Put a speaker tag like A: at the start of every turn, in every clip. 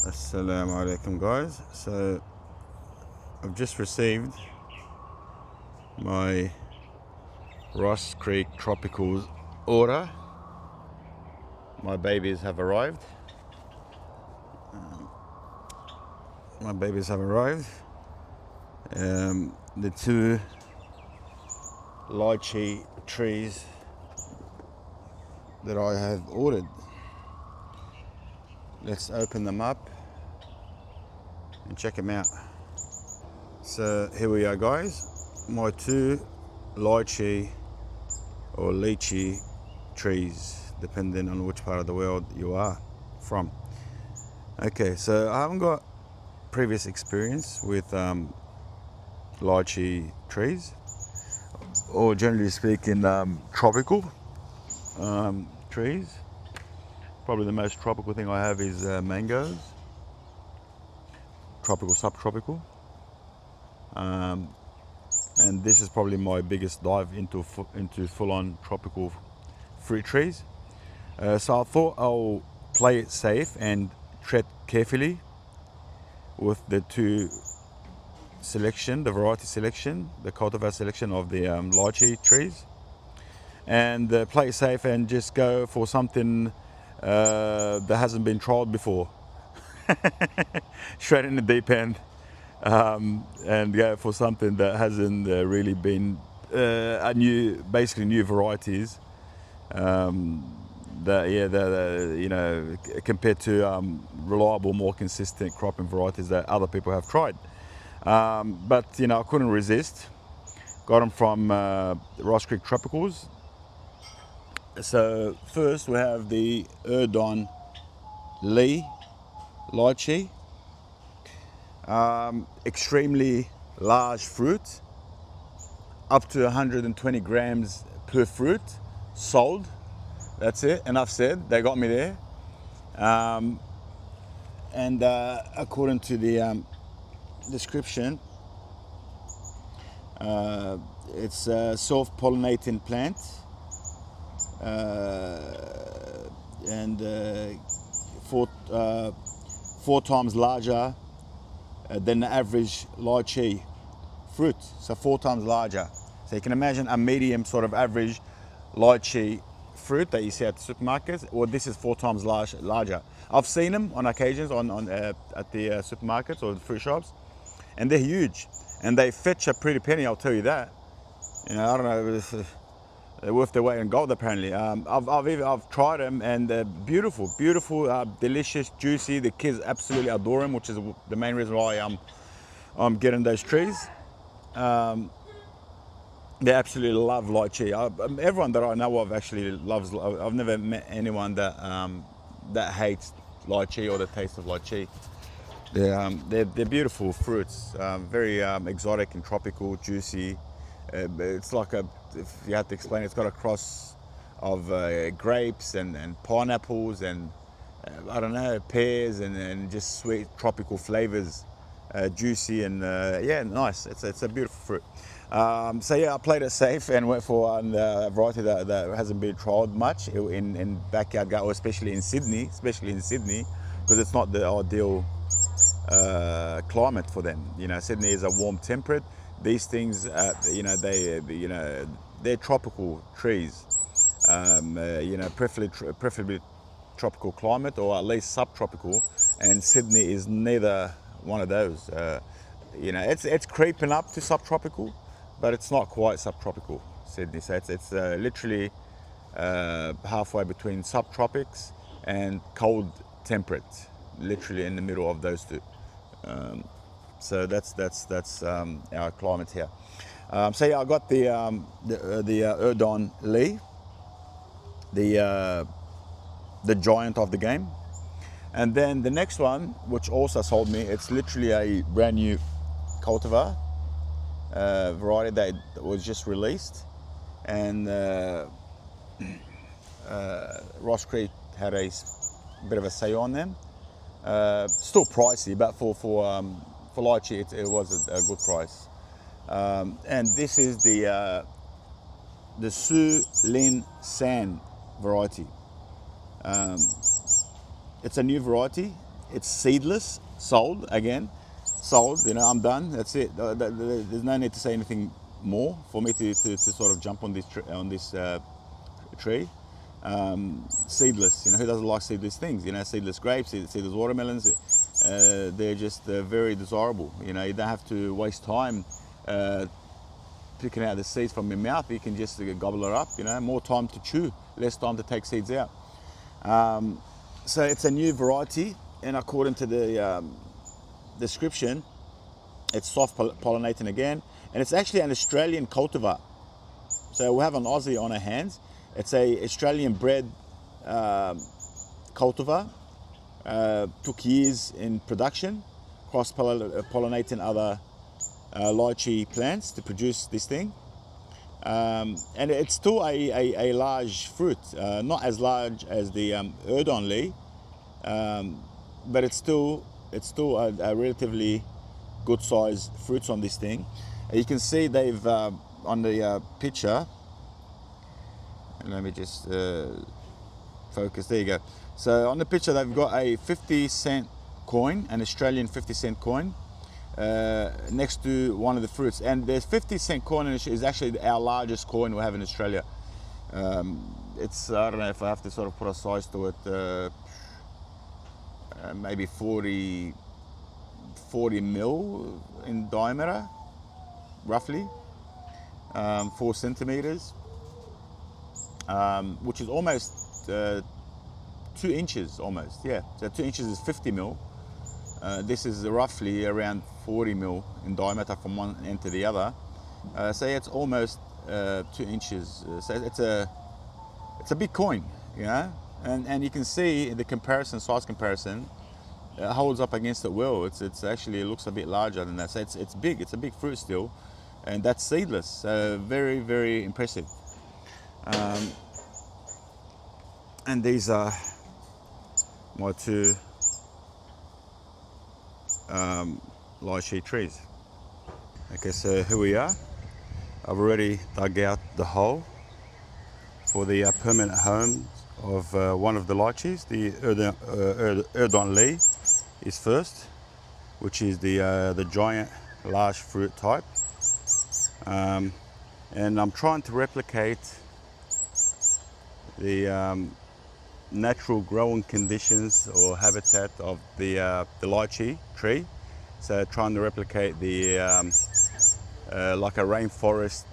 A: Assalamu alaikum guys. So I've just received my Ross Creek Tropicals order. My babies have arrived. The two lychee trees that I have ordered. Let's open them up and check them out. So here we are guys, my two lychee or lychee trees, depending on which part of the world you are from. Okay, so I haven't got previous experience with lychee trees, or generally speaking tropical trees. Probably the most tropical thing I have is mangoes, tropical, subtropical. And this is probably my biggest dive into full-on tropical fruit trees. So I thought I'll play it safe and tread carefully with the two selection, the variety selection, the cultivar selection of the lychee trees, and play it safe and just go for something that hasn't been tried before. Straight in the deep end. And go for something that hasn't really been basically new varieties. Compared to reliable, more consistent cropping varieties that other people have tried. But I couldn't resist. Got them from Ross Creek Tropicals. So first we have the Erdon Lee Lychee. Extremely large fruit, up to 120 grams per fruit sold. That's it, enough said, they got me there. And according to the description, it's a self-pollinating plant, and four times larger than the average lychee fruit, so 4 times larger. So you can imagine a medium sort of average lychee fruit that you see at the supermarkets, or this is 4 times larger. I've seen them on occasions at the supermarkets or the fruit shops, and they're huge, and they fetch a pretty penny, I'll tell you that. I don't know, they're worth their weight in gold apparently. I've tried them, and they're beautiful, delicious, juicy. The kids absolutely adore them, which is the main reason why I'm getting those trees. They absolutely love lychee. Everyone that I know of actually loves. I've never met anyone that hates lychee or the taste of lychee. They're beautiful fruits, very exotic and tropical, juicy. It's like if you had to explain, it's got a cross of grapes and pineapples and I don't know, pears and just sweet tropical flavors, juicy and nice. It's a beautiful fruit. So yeah, I played it safe and went for a variety that hasn't been tried much in backyard garden, especially in Sydney, because it's not the ideal climate for them. Sydney is a warm temperate. These things, they're tropical trees. Preferably tropical climate, or at least subtropical. And Sydney is neither one of those. It's creeping up to subtropical, but it's not quite subtropical, Sydney. So it's literally halfway between subtropics and cold temperate, literally in the middle of those two. So that's our climate here. So yeah, I got the Erdon Lee, the giant of the game, and then the next one, which also sold me, it's literally a brand new cultivar variety that was just released, and Ross Creek had a bit of a say on them. Still pricey, but for lychee it was a good price. And this is the Lin San variety. It's a new variety. It's seedless, sold again, sold. You know, I'm done. That's it. There's no need to say anything more for me to sort of jump on this tree. Seedless. You know, who doesn't like seedless things? You know, seedless grapes, seedless watermelons. They're just very desirable. You know, you don't have to waste time picking out the seeds from your mouth. You can just gobble it up. You know, more time to chew, less time to take seeds out. So it's a new variety, and according to the description, it's soft pollinating again, and it's actually an Australian cultivar. So we have an Aussie on our hands. It's a Australian-bred cultivar. Took years in production, cross-pollinating other lychee plants to produce this thing. And it's still a large fruit, not as large as the Erdon Lee, but it's still a relatively good size fruits on this thing. You can see they've on the picture, and let me just focus, there you go. So on the picture they've got a 50-cent coin, an Australian 50-cent coin, next to one of the fruits, and the 50-cent coin is actually our largest coin we have in Australia. It's, I don't know if I have to sort of put a size to it, maybe 40 mil in diameter, roughly, 4 centimeters, which is almost 2 inches, almost, yeah. So 2 inches is 50 mil. This is roughly around 40 mil in diameter from one end to the other. So yeah, it's almost 2 inches. So it's a big coin, you know. And you can see the comparison, size comparison, holds up against it well. It's actually, it looks a bit larger than that. So it's big. It's a big fruit still, and that's seedless. So very, very impressive. And these are my 2 lychee trees. Okay, so here we are. I've already dug out the hole for the permanent home of one of the lychees. The Erdon Lee is first, which is the giant large fruit type, and I'm trying to replicate the natural growing conditions or habitat of the lychee tree. So trying to replicate the like a rainforest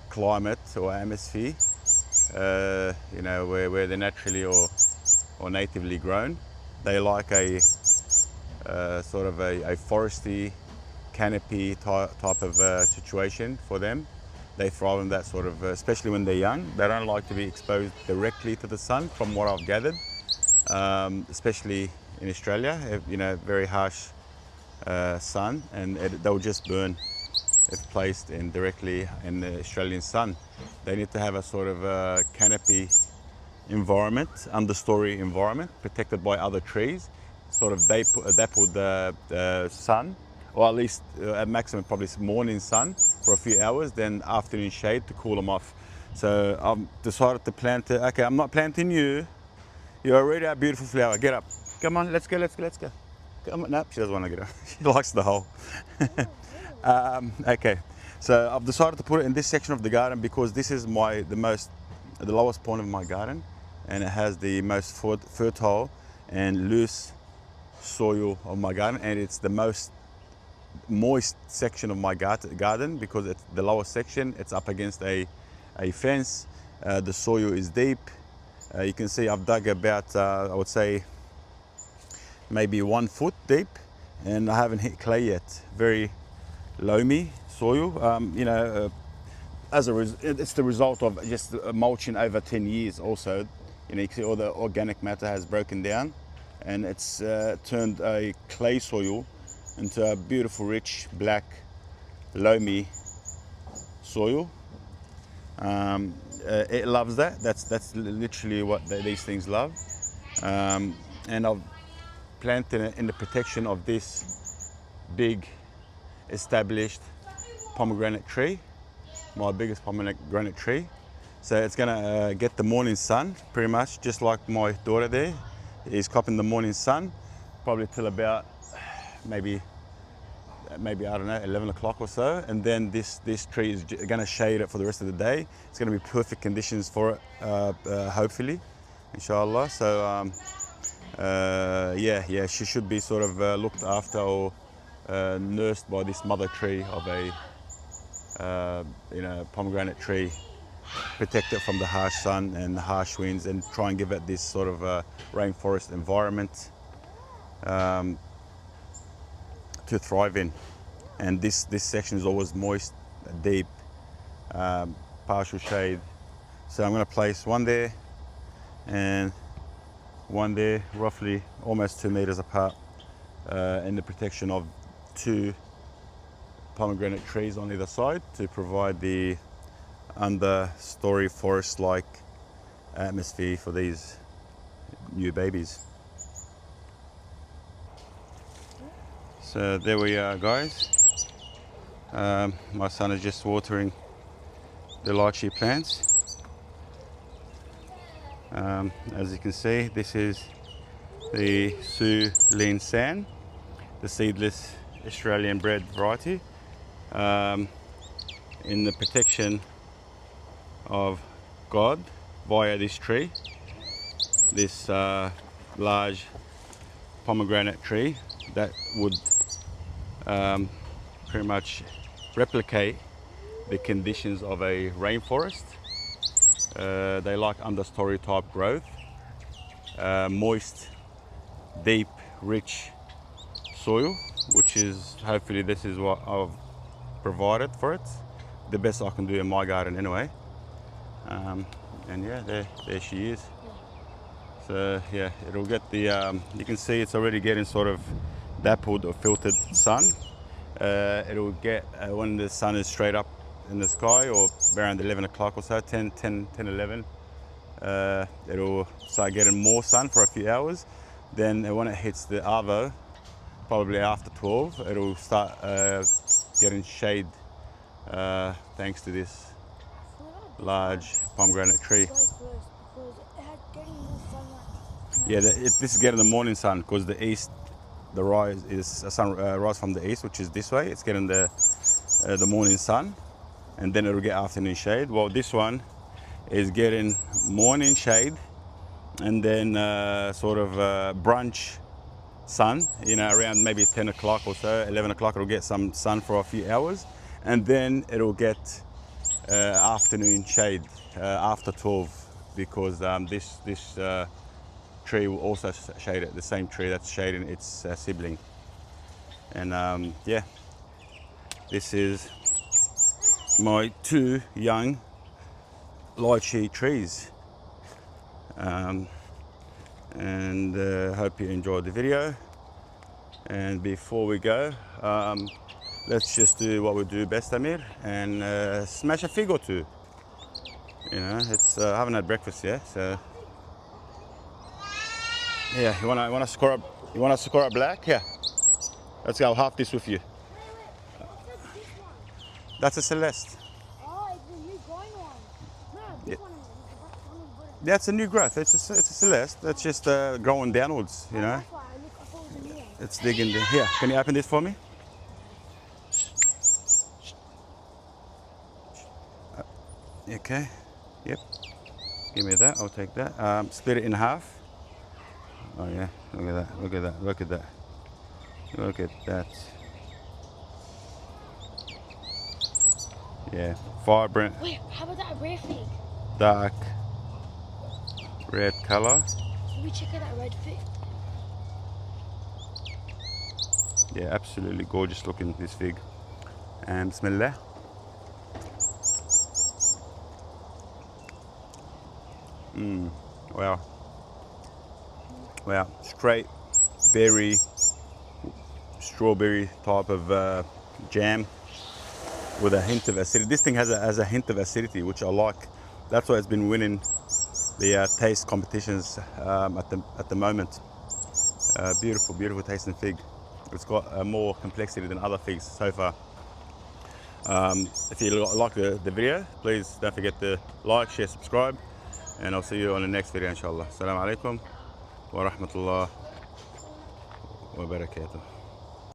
A: climate or atmosphere, you know, where they're naturally or natively grown. They like a sort of a foresty canopy type of situation for them. They thrive in that sort of, especially when they're young. They don't like to be exposed directly to the sun, from what I've gathered, especially in Australia. You know, very harsh sun, and they'll just burn if placed directly in the Australian sun. They need to have a sort of canopy environment, understory environment, protected by other trees, sort of dapple the sun, or at least at maximum probably morning sun for a few hours, then afternoon shade to cool them off. So I've decided to plant it. Okay, I'm not planting you. You're already a beautiful flower. Get up. Come on, let's go. Come on. No, she doesn't want to get up. She likes the hole. Okay, so I've decided to put it in this section of the garden because this is the lowest point of my garden, and it has the most fertile and loose soil of my garden, and it's the most moist section of my garden because it's the lowest section. It's up against a fence. The soil is deep. You can see I've dug about I would say maybe 1 foot deep, and I haven't hit clay yet. Very loamy soil. You know, it's the result of just mulching over 10 years. Also, you know, you can see all the organic matter has broken down, and it's turned a clay soil into a beautiful, rich, black, loamy soil. It loves that. That's literally what these things love. And I've planted it in the protection of this big, established pomegranate tree, my biggest pomegranate tree. So it's gonna get the morning sun, pretty much, just like my daughter there is copping the morning sun. probably till about maybe I don't know, 11 o'clock or so, and then this tree is going to shade it for the rest of the day. It's going to be perfect conditions for it, hopefully, inshallah. So yeah, she should be sort of looked after or nursed by this mother tree of a pomegranate tree, protect it from the harsh sun and the harsh winds, and try and give it this sort of rainforest environment to thrive in. And this section is always moist, deep, partial shade. So I'm going to place one there and one there, roughly almost 2 meters apart, in the protection of 2 pomegranate trees on either side to provide the understory forest-like atmosphere for these new babies. So there we are, guys. My son is just watering the lychee plants. As you can see, this is the Lin San, the seedless Australian-bred variety, in the protection of God via this tree, this large pomegranate tree that would pretty much replicate the conditions of a rainforest. They like understory type growth, moist, deep, rich soil, which is hopefully this is what I've provided for it. The best I can do in my garden anyway. And yeah, there she is. So yeah, it'll get the, you can see it's already getting sort of dappled or filtered sun. It'll get, when the sun is straight up in the sky, or around 11 o'clock or so, 10, 11, it'll start getting more sun for a few hours. Then when it hits the arvo, probably after 12, it'll start getting shade thanks to this large pomegranate tree. Yeah, this is getting the morning sun because the east, the rise is rise from the east, which is this way. It's getting the morning sun, and then it'll get afternoon shade. Well, this one is getting morning shade, and then sort of brunch sun. You know, around maybe 10 o'clock or so, 11 o'clock, it'll get some sun for a few hours, and then it'll get afternoon shade after 12, because this tree will also shade it, the same tree that's shading its sibling. And yeah, this is my 2 young lychee trees. And hope you enjoyed the video. And before we go, let's just do what we do best, Amir, and smash a fig or 2. You know, it's I haven't had breakfast yet, so yeah. You wanna score up? You wanna score up black? Yeah. Let's go. I'll half this with you. That's a Celeste.
B: Oh, it's a new growing one. No, this one is
A: Yeah, it's a new growth. It's a Celeste. That's just growing downwards. You know.
B: That's why I thought it was a new one.
A: It's digging. Here, can you open this for me? Okay. Yep. Give me that. I'll take that. Split it in half. Oh yeah. Look at that. Look at that. Look at that. Look at that. Yeah. Vibrant.
B: Wait, how about that rare fig?
A: Dark red color.
B: Can we check out that red fig?
A: Yeah, absolutely gorgeous looking, this fig. And Bismillah. Wow. Wow. Straight berry, strawberry type of jam with a hint of acidity. This thing has a hint of acidity, which I like. That's why it's been winning the taste competitions at the moment. Beautiful, beautiful tasting fig. It's got more complexity than other figs so far. If you like the video, please don't forget to like, share, subscribe, and I'll see you on the next video, inshallah. Assalamu alaikum wa rahmatullah. wabarakatuh.